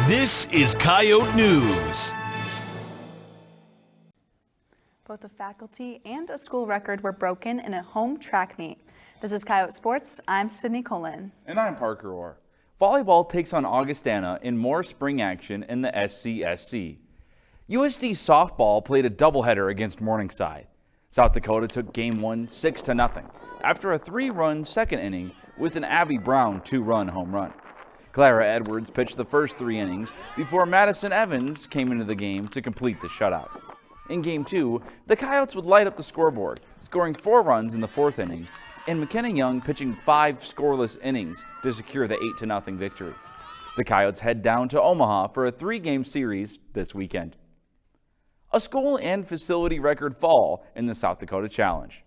This is Coyote News. Both a faculty and a school record were broken in a home track meet. This is Coyote Sports. I'm Sydney Colin. And I'm Parker Orr. Volleyball takes on Augustana in more spring action in the SCSC. USD softball played a doubleheader against Morningside. South Dakota took game 1 6-0 after a 3-run second inning with an Abby Brown 2-run home run. Clara Edwards pitched the first 3 innings before Madison Evans came into the game to complete the shutout. In Game 2, the Coyotes would light up the scoreboard, scoring 4 runs in the 4th inning, and McKenna Young pitching 5 scoreless innings to secure the 8-0 victory. The Coyotes head down to Omaha for a 3-game series this weekend. A school and facility record fall in the South Dakota Challenge.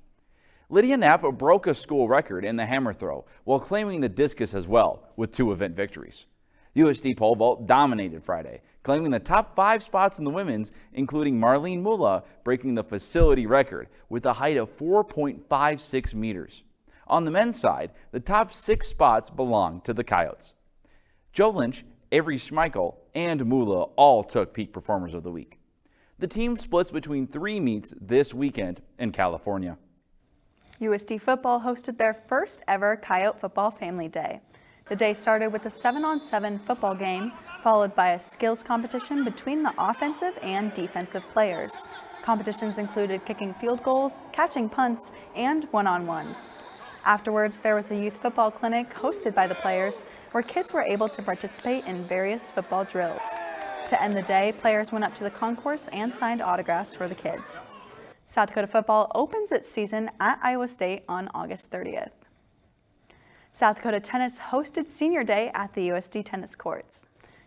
Lydia Knapp broke a school record in the hammer throw while claiming the discus as well with 2 event victories. USD pole vault dominated Friday, claiming the top 5 spots in the women's, including Marlene Mula breaking the facility record with a height of 4.56 meters. On the men's side, the top 6 spots belong to the Coyotes. Joe Lynch, Avery Schmeichel, and Mula all took Peak Performers of the Week. The team splits between 3 meets this weekend in California. USD football hosted their first ever Coyote Football Family Day. The day started with a 7-on-7 football game, followed by a skills competition between the offensive and defensive players. Competitions included kicking field goals, catching punts, and one-on-ones. Afterwards, there was a youth football clinic hosted by the players where kids were able to participate in various football drills. To end the day, players went up to the concourse and signed autographs for the kids. South Dakota football opens its season at Iowa State on August 30th. South Dakota tennis hosted Senior Day at the USD tennis courts.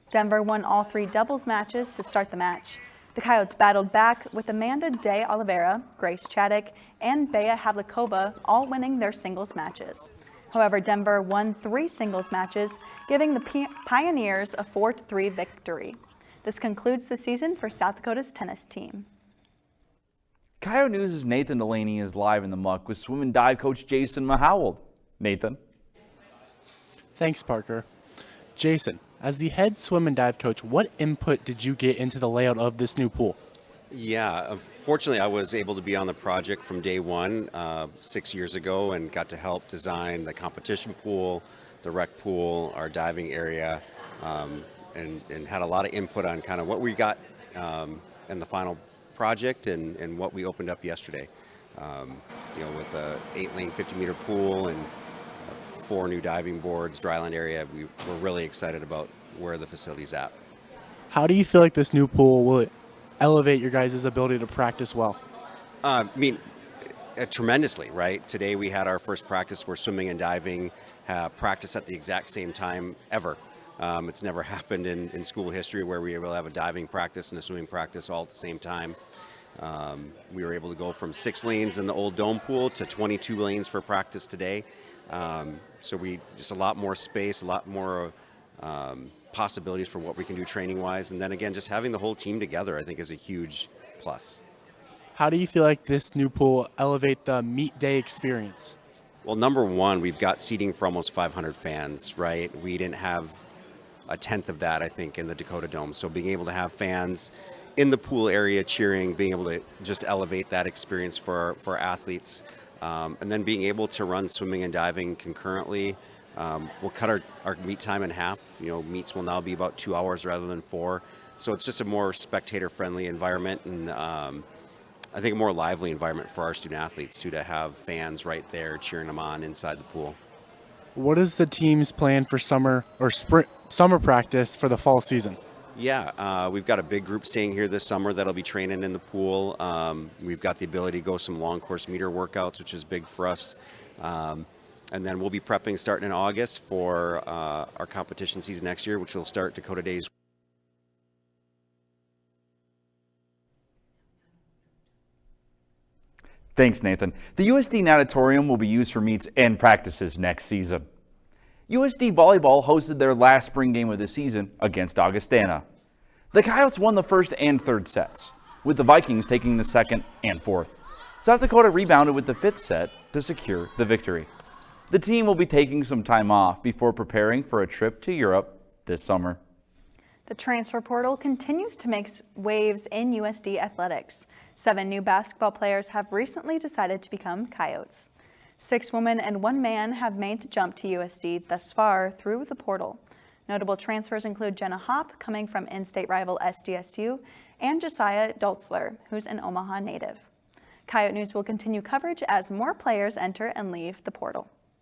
Denver won all 3 doubles matches to start the match. The Coyotes battled back with Amanda De Oliveira, Grace Chaddock, and Bea Havlikova all winning their singles matches. However, Denver won 3 singles matches, giving the Pioneers a 4-3 victory. This concludes the season for South Dakota's tennis team. Coyote News' Nathan Delaney is live in the muck with swim and dive coach Jason Mahowold. Nathan. Thanks, Parker. Jason, as the head swim and dive coach, what input did you get into the layout of this new pool? Yeah, unfortunately, I was able to be on the project from day one 6 years ago and got to help design the competition pool, the rec pool, our diving area, and had a lot of input on kind of what we got in the final project and what we opened up yesterday. With a 8-lane 50-meter pool and 4 new diving boards, dryland area, we're really excited about where the facility's at. How do you feel like this new pool will elevate your guys' ability to practice well? Tremendously, right? Today we had our first practice where swimming and diving practice at the exact same time ever. It's never happened in school history where we were able to have a diving practice and a swimming practice all at the same time. We were able to go from 6 lanes in the old dome pool to 22 lanes for practice today. So we just a lot more space, a lot more possibilities for what we can do training-wise. And then again, just having the whole team together, I think, is a huge plus. How do you feel like this new pool elevate the meet day experience? Well, number one, we've got seating for almost 500 fans, right? We didn't have a tenth of that, I think, in the Dakota Dome. So being able to have fans in the pool area cheering, being able to just elevate that experience for athletes, and then being able to run swimming and diving concurrently. We'll cut our meet time in half. Meets will now be about 2 hours rather than 4. So it's just a more spectator-friendly environment and I think a more lively environment for our student athletes too, to have fans right there cheering them on inside the pool. What is the team's plan for summer practice for the fall season? Yeah, we've got a big group staying here this summer that'll be training in the pool. We've got the ability to go some long course meter workouts, which is big for us. And then we'll be prepping starting in August for our competition season next year, which will start Dakota Days. Thanks, Nathan. The USD Natatorium will be used for meets and practices next season. USD Volleyball hosted their last spring game of the season against Augustana. The Coyotes won the first and third sets, with the Vikings taking the second and fourth. South Dakota rebounded with the fifth set to secure the victory. The team will be taking some time off before preparing for a trip to Europe this summer. The transfer portal continues to make waves in USD athletics. 7 new basketball players have recently decided to become Coyotes. 6 women and 1 man have made the jump to USD thus far through the portal. Notable transfers include Jenna Hopp, coming from in-state rival SDSU, and Josiah Doltzler, who's an Omaha native. Coyote News will continue coverage as more players enter and leave the portal.